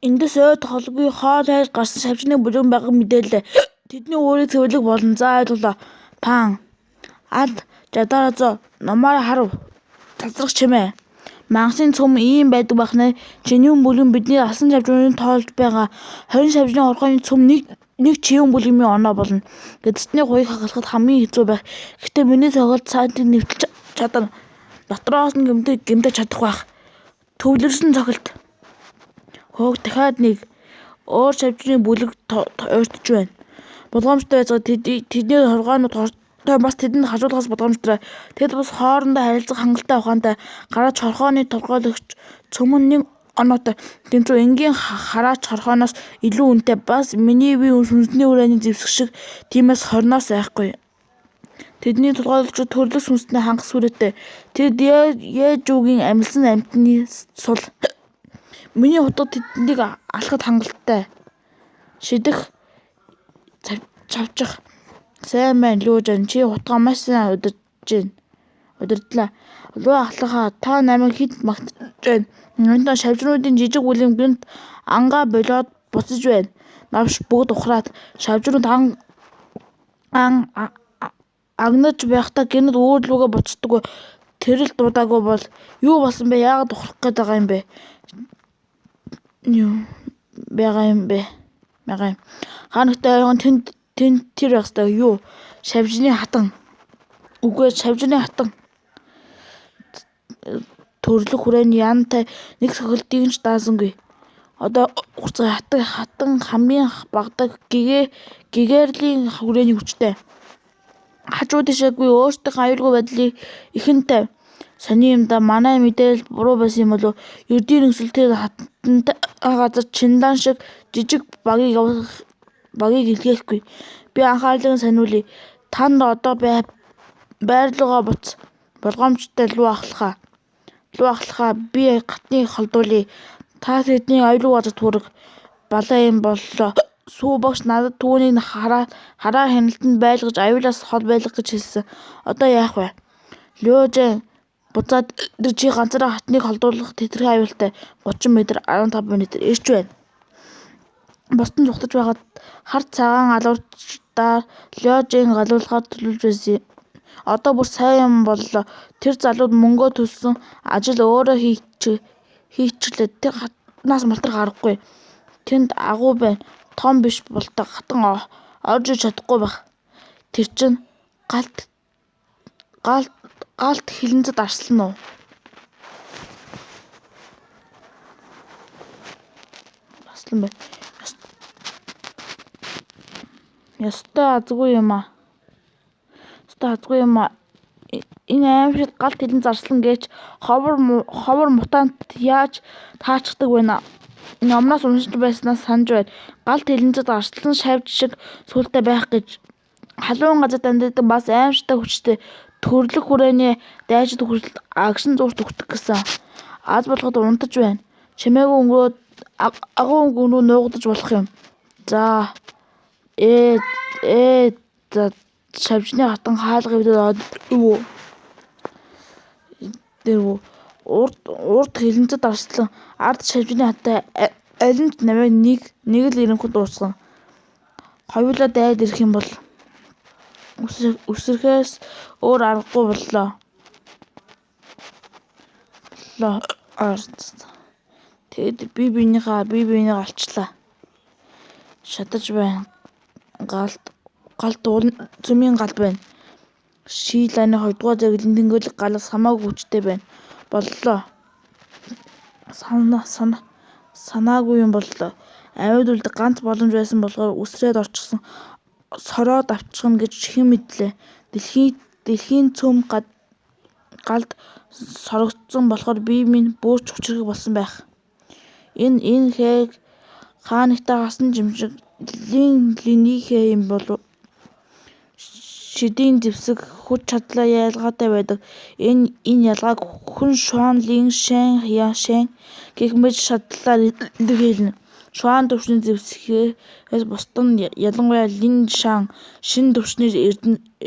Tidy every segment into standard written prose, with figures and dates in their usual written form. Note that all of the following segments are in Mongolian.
Эндээс ойд холгүй хоол хайж гарсан шавжны бүлэг байгаа мэдээллээ. Тэдний өөрийг цэвэрлэх болно. За ойлголоо. Пан. Алд жадараа намаараа харав. Цацрах чимээ. Мангасын цөм ийм байдаг бахнаа чинийн бүлэг бидний асан шавжны тоолж байгаа 20 шавжны орхойн цөм нэг чивэн бүлгийн оноо болно. Гэдэцний хуйг хагалахад хамгийн хэцүү байх. Гэхдээ миний цогцолд цаатыг нэвтэлж чадна. Дотроос нь гэмтэж чадах байх. Төвлөрсөн цогцолт. Хөөх дахиад нэг өөр шавжны бүлэг ойртож байна. Болгоомжтой байцгаа тэдний хоргоонууд хортой бас тэдэнд хажуулахаас болгоомжтой. Тэд бас хоорондоо харилцах хангалттай ухаантай. Гараач хорхооны толгойлогч цөмөн нэг оноотой. Тэнцүү энгийн хараач хорхооноос илүү үнэтэй. Бас миний бие сүнсний хүрээний зэвсэг шиг тиймээс хорноос айхгүй. Тэдний толгойлогчид төрлөх сүнсний хангас хүрээтэй. Тэд ээжүүгийн амилсан амьтны сул. Миний хутаг тэднийг алхахад хангалттай. Шидэх чавчих. Сайн байна Лүүжин. Чи хутгаа маш сайн удирдлаа. Луу ахлахаа та намайг хэд магтаж байна. Өнөөдөр шавжруудын жижиг бүлэм гэнт ангаа болоод буцаж байна. Навш бүгд ухраад шавжрууд агнаж байхдаа гэнэт өөр лүүгээ буцдаг. Тэрэл дуудаагүй бол юу болсон бэ? Яагаад ухрах гээд байгаа юм бэ? Хаанагтай ойгон тэнд тэр байх ёстой. Юу? Шавжны хатан. Үгүй шавжны хатан. Төрлөх хүрээний янтай нэг цогцолтыг ч даасангүй. Одоо хуцаа хатан хамгийн багадаг гэгэрлийн хүрээний хүчтэй. Хажуу тишээгүй өөртөө аюулгүй байдлыг ихэн тавь. Сони юм да манай мэдээлэл буруу байсан юм болов. Ердийн нөхцөлтэй хатантай газар Чиндан шиг жижиг багийг илгээхгүй. Би анхаарлыг сониулъя. Танд одоо байрлуугаа буц. Болгоомжтой луу ахлахаа. Би гатныг холдуулъя. Та тэдний аюулгүй газарт хүрэх. Балаа юм боллоо. Сүү багш надад түүнийг хараа хяналтанд байлгаж аюулаас хол байлгах гэж хэлсэн. Одоо яах вэ? Лүүжин буцаад чи ганцаараа хатныг холдуулах тэтэрхий аюултай 30 м 15 минут ирж байна. Бусдын зүгтаж байгаад харт цагаан алуурчдаар Лүүжин галуулахаар төлөвлөж байсан. Одоо бүр сайн юм боллоо. Тэр залууд мөнгөө төлсөн ажил өөрөө хийчихлээ. Тэр хатнаас малтар гарахгүй. Тэнд агуу байна. Том биш болтой хатан орж иж чадахгүй байх. Тэр чинь галт хилэнцэд арслан уу? Арслан бай. Ястай азгүй юм аа. Энэ аимшигт галт хилэн зарслан гэж ховор мутант яаж таачдаг байна. Номноос уншиж байснаас санаж байна. Галт хилэнцэд арслан шавж шиг сүултээ байх гэж. Халуун газарт амьдардаг бас аимшигтай хүчтэй. Төрлөх хүрээний дайжид хүртэл агшин зурт өгдөг гэсэн. Аз болгоод унтаж байна. Чимээгүй өнгөрөөд агуу өнгөрөө нуугдаж болох юм. За шавжны хатан хаалга хэвдээд юу? Урд хилэнцэд арслан ард шавжны хатан аль нь намайг нэг л ирэнгүүт дуусгана. Хоёулаа дайд ирэх юм бол үсрэхээс өөр аргагүй боллоо. Тэгэд би биенийгээ алчлаа. Шатаж байна. Галт цөмийн галт байна. Шийланы 2 дугаар зэрэглэлийн тэнгэрлэг галаас хамаагүй хүчтэй байна. Боллоо. Санаагүй юм боллоо. Амьд үлдэх ганц боломж байсан болохоор үсрээд орчихсон. Сороод авчихна гэж хэн мэдлээ. Дэлхийн цөм галд сорогдсон болохоор бие минь бүрч хүчрэх болсон байх. Энэ хээг хаанигтай хасан жимшиг линийхээ юм болов. Шидийн зэвсэг хүч чадлаа ялгаатай байдаг. Энэ ялгааг хүн Шуан Лин Шэн Яшэн гэх мэт шатлалаар илэрхийлнэ. Шуан төвчний зэвсгээс бусад нь ялангуяа Лин Шан шин төвчний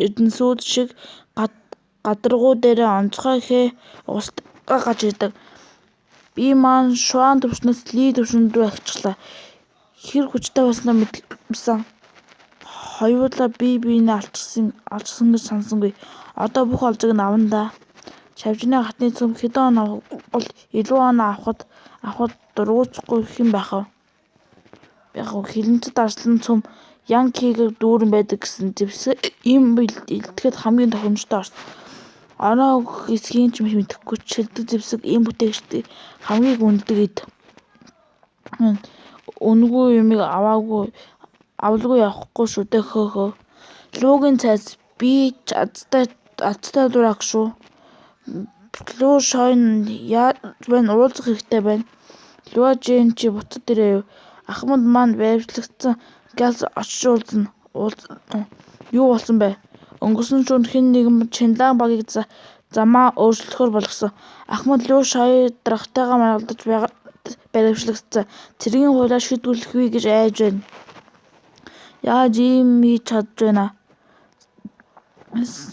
эрдэнсүүд шиг гадаргуу дээрээ онцгой хээ устгаа гарч ирдэг. Би маань Шуан төвчнөөс Ли төвчөнд рүү ахичлаа. Хэр хүчтэй болсноо мэдсэн. Хоёулаа биенээ алчсан гэж сансангүй. Одоо бүх олжиг нь авна да. Шавжны хатны цөм хэдэн он бол илүү он авахд дургуутсахгүй хэн байх вэ? Хилэнцэд арслан цөм ян кигээр дүүрэн байдаг гэсэн зэвсэг ийм илтгэхэд хамгийн тохиромжтой орсон. Оноо өгөх эсхийн ч мэдэхгүй шилдэг зэвсэг ийм бүтээгчдийг хамгийн үнэдэг эд. Үнгүй юмыг авалгүй явахгүй шүү дээ хөөхөө. Луугийн цайз би ч азтай дураг шүү. Луу шойн яаж байна уулзах хэрэгтэй байна. Луу Жин чи буцаад ирээ юу? Ахмад маань баривчлагдсан газ очиж уулзна. Юу болсон бэ? Өнгөрсөн шөнө хэн нэгэн Чинлан багийг замаа өөрчлөхөөр болгосон. Ахмад Луу шой даргатайгаа маргалдаж баривчлагдсан. Цэргийн хуулиар шийдвэрлэх вэ гэж айж байна. Яаж ийм хийж чадж байна?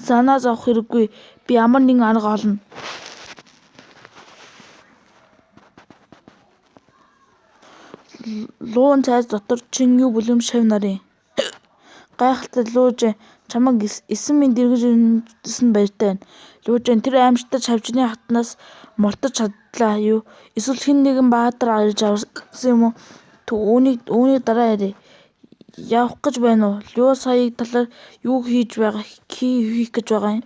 Санаа зовох хэрэггүй. Би ямар нэгэн арга олно. Луун цайз дотор чин юу бүлэм шав нарын. Гайхалтай Луу Жин чамайг 9 минь дэргэж ирсэн баяртай байна. Луу Жин тэр аимшигтай Шавжны хатнаас мултаж чадлаа юу? Эсвэл хэн нэгэн баатар ирж авсан юм уу? Үүнийг дараа ярив. Явах гэж байна уу? Луу саяыг талаар юу хийх гэж байгаа юм?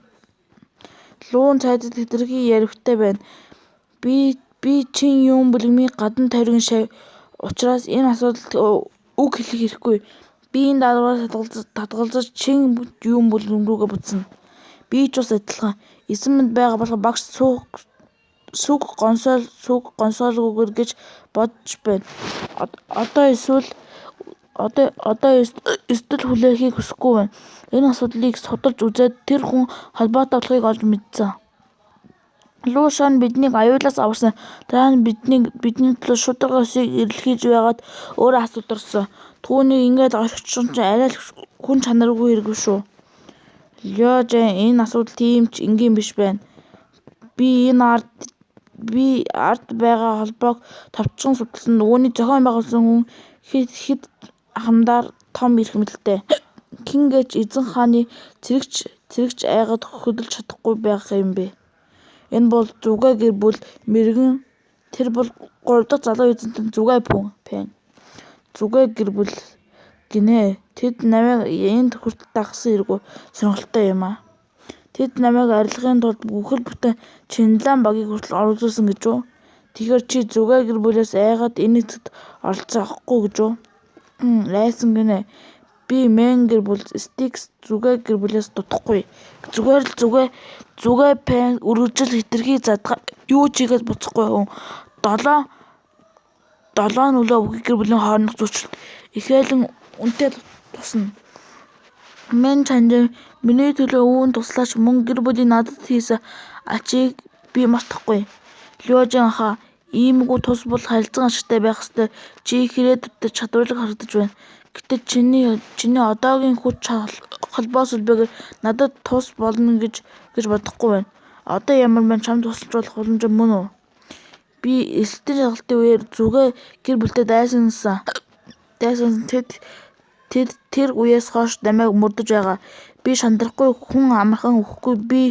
Луун цайзад хэтэрхий яривхтай байна. Би чин юм бүлгмийн гадна тойрон шав учраас энэ асуудалд үг хэлэх хэрэггүй. Би энэ даалгавраа татгалзаж чин юм бүлгэм рүүгээ буцна. Би ч бас адилхан. 9 минут байгаа болох багш сүг гонсоолгүйгээр гэж бодож байна. Одоо эсвэл хүлээхийг хүсэхгүй байна. Энэ асуудлыг судалж үзээд тэр хүн холбоотой болохыг олж мэдсэн. Луу шойн биднийг аюулаас аварсан. Дараа нь бидний төлөө шударга ёсыг эрэлхийлж байгаад өөрөө асуудал орсон. Түүнийг ингээд орхичихсон чинь арай л хүн чанаргүй хэрэг шүү. Луу Жин энэ асуудал тийм ч энгийн биш байна. Би ард байгаа холбоог товчхон судалсан. Үүний зохион байгуулсан хүн хэд хамдаар том эрх мэдэлтэй. Хэн гэж эзэн хааны цэрэгч айгаад хөдөлж чадахгүй байх юм бэ? Энэ бол Зүгэ гэр бүл мэргэн. Тэр бол 3 дахь залуу эзэнтэй Зүгэ Пэн. Зүгэ гэр бүл гинэ. Тэд намайг энд хүртэл дагсан хэрэггүй сонирхолтой юм аа. Тэд намайг арилгахын тулд бүхэл бүтэн Чинлан багийг хүртэл оруулсан гэж үү? Тэгэхээр чи Зүгэ гэр бүлээс айгаад энэ эцэгт оролцоохгүй гэж үү? Айсан гинэ. Би Мэн гэр бүл Стикс Зүгэ гэр бүлээс дутахгүй. Зүгээр л Зүгэ Пэн үргэлжил хэтэрхий задгаа юу ч хийгээд буцахгүй хүн. 7 нөлөө бүхий гэр бүлийн хоорондох зөрчилд ихээлэн үнэтэй тусна. Мэн чанжин миний төлөө үүн туслаач мөн гэр бүлийн надад хийсэн ачийг би мартахгүй. Луу Жин хаа иймэрхүү тус бол харилцан ашигтай байх ёстой. Чи их ирээдүйдээ чадварлаг харагдаж байна. Гэтэ чиний одоогийн хүч холбоо сүлбэгээр надад тус болно гэж бодохгүй байна. Одоо ямар байна чамд тусалж болох боломж мөн үү? Би эсэлтийн шалгалтын үеэр Зүгэ гэр бүлтэй дайсансан. Тэр үеэс хойш намайг мөрдөж байгаа. Би шантрахгүй хүн амархан өгөхгүй. Би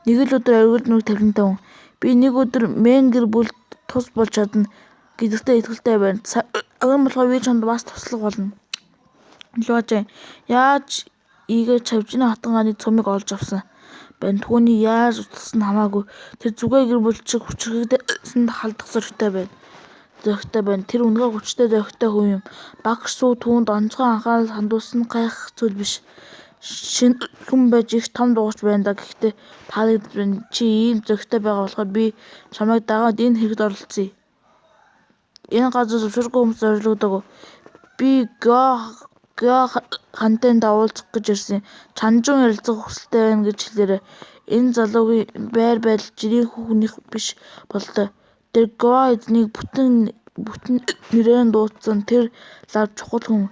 нэг л өдөр оргил нүг тавилантай хүн. Би нэг өдөр Мэн гэр бүлд тус болж чадна гэдэгтээ итгэлтэй байна. Цагаан болохоор би чамд бас туслах болно. Луу Жин яаж ийгээд Шавжны хатан хааны цөмийг олж авсан байна. Түүний яаж утгасан хамаагүй. Тэр Зүгэ гэр бүл шиг хүчрхэгдсэнд халдах зоригтой байна. Тэр үнэхээр хүчтэй зоригтой хүн юм. Багш сүү түүнд онцгой анхаарал хандуулсан гайхах зүйл биш. Шинэ хүн байж их том дугуйч байна да. Гэхдээ таалагдж байна. Чи ийм зоригтой байгаа болохоор би чамайг дагаад энэ хэрэгт оролцъё. Энэ газар зөвшөөрөхгүй хүмүүс зориулдаг. Би Гё хантай уулзах гэж ирсэн. Чанжун ярилцах хүсэлтэй байна гэж хэлээрэй. Энэ залуугийн байр байдал жирийн хүүхнийх биш бололтой. Тэр Гё эзнийг бүтэн нэрээр дуудсан тэр лав чухал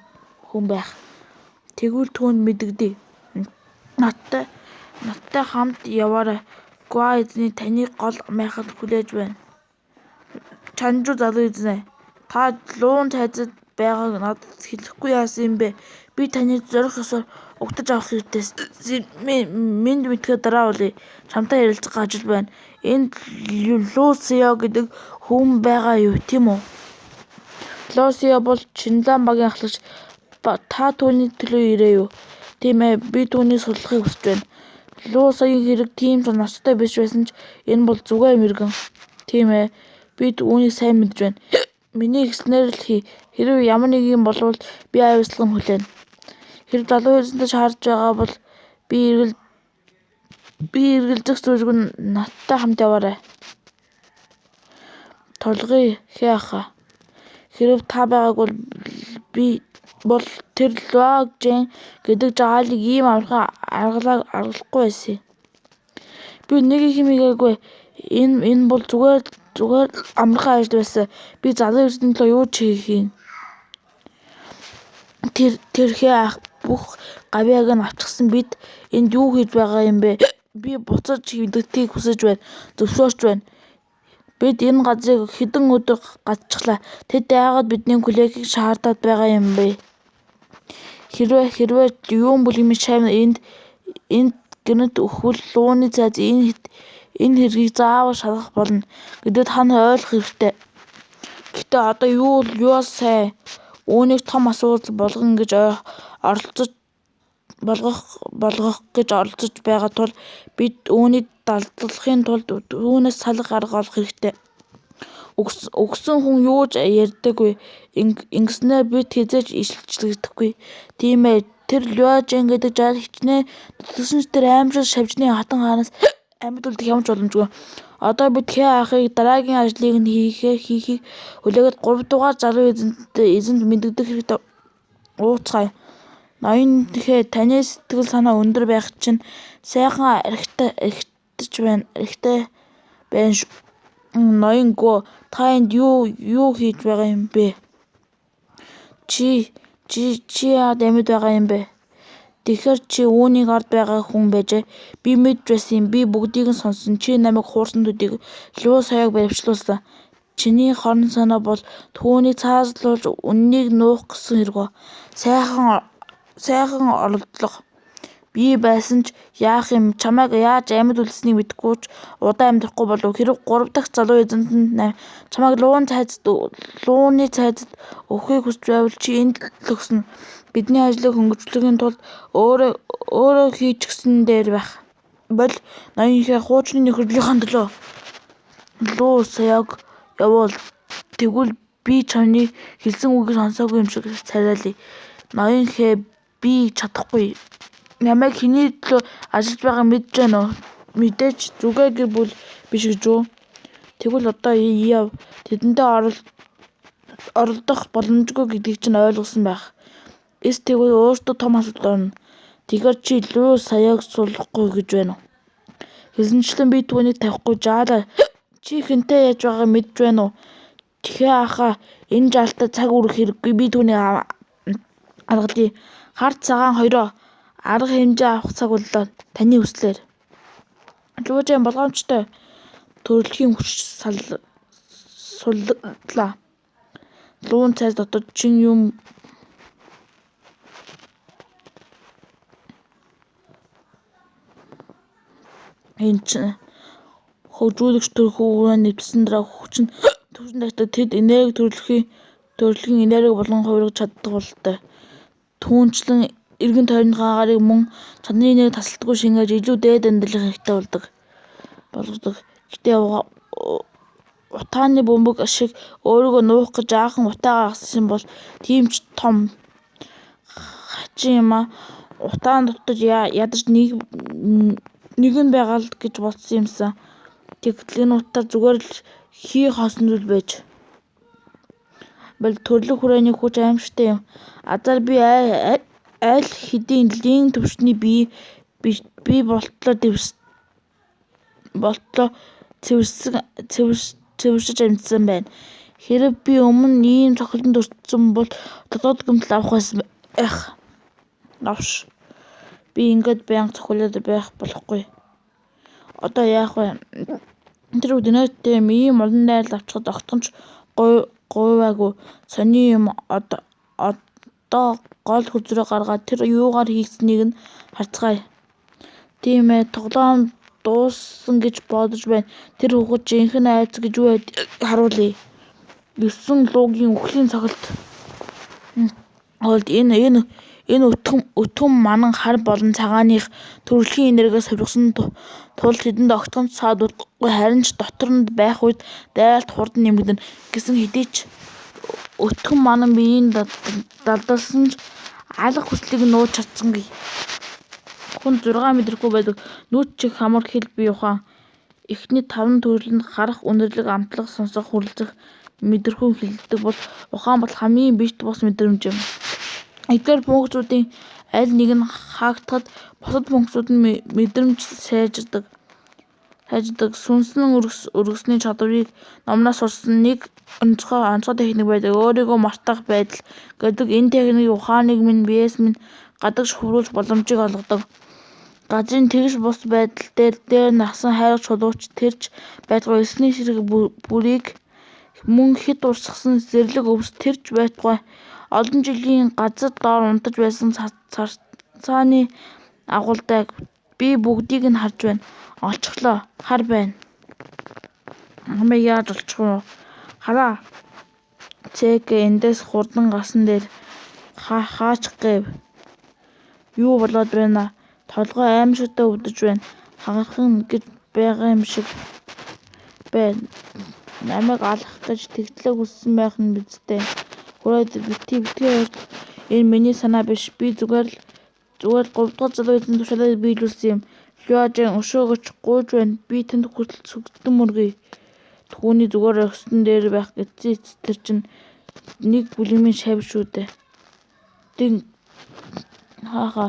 хүн байх. Тэгвэл түүнд мэдэгдээ. Надтай хамт яваарай. Гё эзний таныг гол майханд хүлээж байна. Чанжуу залуу эзнэ. Та луун цайзад байгааг надад хэлэхгүй яасан юм бэ? Би таны зорих ёсоор угтаж авах хэрэгтэй. Минь мэдхээ дараа болъё. Чамтай ярилцах ажил байна. Энд Лу Сяо гэдэг хүн байгаа юу, тийм үү? Лу Сяо бол Чинлан багийн ахлагч. Та түүний төлөө ирээ юу? Тийм ээ, би түүнийг судлахыг хүсэж байна. Лу Сяогийн хэрэг тийм ч ноцтой биш байсан ч энэ бол зүгээр мэргэн. Тийм ээ, би үүнийг сайн мэдэж байна. Миний хэлснээр л хий. Хэрвээ ямар нэг юм болвол би аюулслан хүлээнэ. Хэрэг залуу эзэнтэй шаардж байгаа бол би эргэлзэх зүйлгүй надтай хамт яваарай. Толгой хээ ахаа. Хэрэг та байгаагүй бол тэр Луа Жэн гэдэг жаалыг ийм амархан аргалахгүй байсан. Би нэг их юм хийгээгүй. Энэ бол зүгээр амархан ажил байсан. Би залуу эзэн төлөө юу ч хийх. Тэр хээ ах бүх гавьяаг нь авчихсан бид энд юу хийж байгаа юм бэ? Би буцаж хөвдөгтийг хүсэж байна. Зөвшөөрч байна. Бид энэ газрыг хэдэн өдөр гацчихлаа. Тэд яагаад бидний хүлээхийг шаардаад байгаа юм бэ? Хэрвээ юун бүлгийн шавь энд гэнэт өхвөл лууны цайз энэ хэргийг заавал шалгах болно гэдэгт та нар ойлгох хэрэгтэй. Гэхдээ одоо юу сайн үүнийг том асуудал болгох гэж оролцож байгаа тул бид үүнийг далдлахын тулд түүнээс салах арга олох хэрэгтэй. Өгсөн хүн юу ч ярьдаггүй. Ингэснээр бид хэзээ ч илчлэгдэхгүй. Тийм ээ, тэр Луа Жэн гэдэг жаал хичнээн дутагдсан ч тэр аимшиг шавжны хатан хаанаас амьд үлдэх ямар ч боломжгүй. Одоо бид хээ ахыг дараагийн ажлыг нь хийхийг хүлээгээд 3 дугаар залуу эзэнд мэдэгдэх хэрэгтэй. Ууцгай. Ноён хээ таны сэтгэл санаа өндөр байх чинь сайхан эрхтэж байна шүү. Ноён гоо та энд юу хийж байгаа юм бэ? Чи яагаад амьд байгаа юм бэ? Тэгэхээр чи үүнийг ард байгаа хүн байжээ. Би мэдж байсан юм. Би бүгдийг нь сонссон. Чи намайг хуурсан төдийг Лу Сяог баривчлуулсан. Чиний хорон санаа бол түүнийг цааслуулж үнэнийг нуух гэсэн хэрэг. Сайхан оролдлого. Би байсан ч яах юм, чамайг яаж амьд үлдсэнийг мэдэхгүй ч удаан амьдрахгүй болов. Хэрэг 3 дахь залуу эзэнт нь чамайг лууны цайзад өгөхийг хүсч байвал чи энд л өгснө. Бидний ажлыг хөнгөвчлөхийн тулд өөрөө хийчихсэн дээр байх. Бол ноёнхээ хуучны нөхөрлийнхөө төлөө Лу Сяог явуул. Тэгвэл би чамны хэлсэн үгийг сонсоогүй юм шиг царайлъя. Ноёнхээ би чадахгүй. Намайг хэний төлөө ажиллаж байгааг мэдж байна уу? Мэдээж зүгээр гэр бүл биш гэж үү? Тэгвэл одоо яв. Тэдэнтэй оролдох боломжгүй гэдгийг чинь ойлгосон байх. Тэгвэл өөртөө том асуудал орно. Тэгэхээр чи Лу Сяог суллахгүй гэж байна уу? Хэсэнчлэн би түүнийг тавихгүй жаалаа. Чи хэнтэй яаж байгааг мэдж байна уу? Тэхээ ахаа энэ жаалтай цаг үрэх хэрэггүй. Би түүнийг аргалъя. Харт цагаан хоёроо арга хэмжээ авах цаг боллоо. Таны хүслээр. Лу Жэн болгоомжтой төрөлхийн хүч суллаа. Луун цайз дотор чин юм энэ чинь хөгжүүлэгч төрхөөрөө нэвтсэн дараа хүчин тагтаа тэд энерги төрөлхийн энерги болгон хувиргаж чаддаг бололтой. Түүнчлэн эргэн тойрны гаагарыг мөн чанарын нэг тасалдаггүй шингээж илүү дээд амьдрах хэрэгтэй болгодог. Гэтээ утааны бөмбөг шиг өөрийгөө нуух гэж жаахан утаа гаргасан бол тийм ч том хачин юм аа. Утаан дутаж ядаж нэг нь байгаа л гэж бодсон юмсан. Тэгтэл энэ утаа зүгээр л хий хоосон зүйл байж. Бол төрлөх хүрээний хүч аимшигтай юм. Азар би аль хэдийн лин төвчний бие болтлоо цэвэршиж амьдсан байна. Хэрэг би өмнө ийм цохилтонд өртсөн бол дотоод гэмтэл авах байсан байх. Навш. Би ингээд байнга цохиулаад байх болохгүй. Одоо яах вэ? Тэр өдөртөө ийм олон найрал авчихад огтхонч гуйваагүй. Сони юм одоо гол хөзрөө гаргаад тэр юугаар хийгснийг нь харцгаая. Тийм ээ, тоглоом дууссан гэж бодож байна. Тэр хүүхэд жинхэнэ айц гэж юу харуулъя. 9 луугийн үхлийн цогт энэ өтгөн манан хар болон цагааных төрөлхийн энергиас хувирсан тул тэдэнд огтхон саадуулгүй, харин ч дотор нь байх үед дайралт хурдан нэмэгдэнэ гэсэн хэдий ч өтгөн манан биеийн далдалсан ч алах хүслийг нууж чадсангүй. Хүн 6 мэдрэхгүй байдаг. Нүүц чих хамар хэл бие ухаан. Эхний 5 төрөл нь харах, үнэрлэг, амтлах, сонсох, хүрлцэх, мэдрэхүйн хэлдэг бол ухаан бол хамгийн бишт бус мэдрэмж юм. Эдгээр пунктуудын аль нэг нь хаагдахад бусад пунктууд нь мэдрэмж сайжирдаг. Сүнслэн өргөсний чадварыг номноос сурсан нэг онцгой техник байдаг. Өөрийгөө мартах байдал гэдэг энэ техник ухааныг минь биеэс минь гадагш хөврүүлж боломжийг олгодог. Газрын тэгш бус байдал дээр насан хайрах чулууч тэрч байтугай эсний ширэг бүрийг мөн хит урсгасан зэрлэг өвс тэрч байтугай олон жилийн газар доор унтаж байсан цааны агуулдаг би бүгдийг нь харж байна. Олчихлоо. Хар байна. Намайг яаж олчих вэ? Хараа. Цэк эндээс хурдан гасан дээр хаачих гэв. Юу болоод байна? Толгой аимшигтай өвдөж байна. Хагархан гэж байгаа юм шиг байна. Намайг алах гэж тэгтлээ хүссэн байх нь бидтэй. Хүрээд битгий хоёрт энэ миний санаа биш. Би зүгээр 3 дахь залуугийн тушаалыг биелүүлсэн юм. Луажин өшөөгч гуйж байна. Би тэнд хүртэл сүгдэн мөргөе. Түүний зүгээр өстөн дээр байх эцсийн тэр чинь нэг бүлэмийн шавь шүү дээ. Хаха.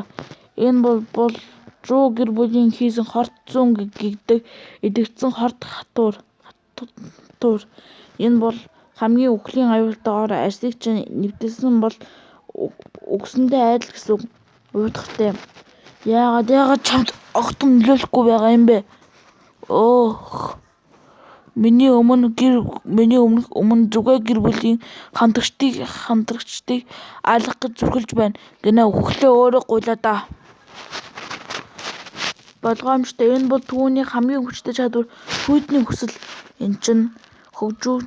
Энэ бол руу гэр бүлийн хийсэн хорт зүүн гэгдэг идэгдсэн хорт хатуур. Энэ бол хамгийн үхлийн аюултайгаар арсыг чинь нэвтэлсэн бол өгсөндөө айдал гэсэн уйтгартай. Яагаад чамд огтон нөлөөлөхгүй байгаа юм бэ? Миний өмнө зүгээр гэр бүлийн хамтрагчдыг алах гэж зүрхэлж байна. Гинэ үхлээ өөрөө гуйлаа да. Болгоомжтой энэ бол түүний хамгийн хүчтэй чадвар, хүйтний хүсэл. Энэ чинь хөгжүүл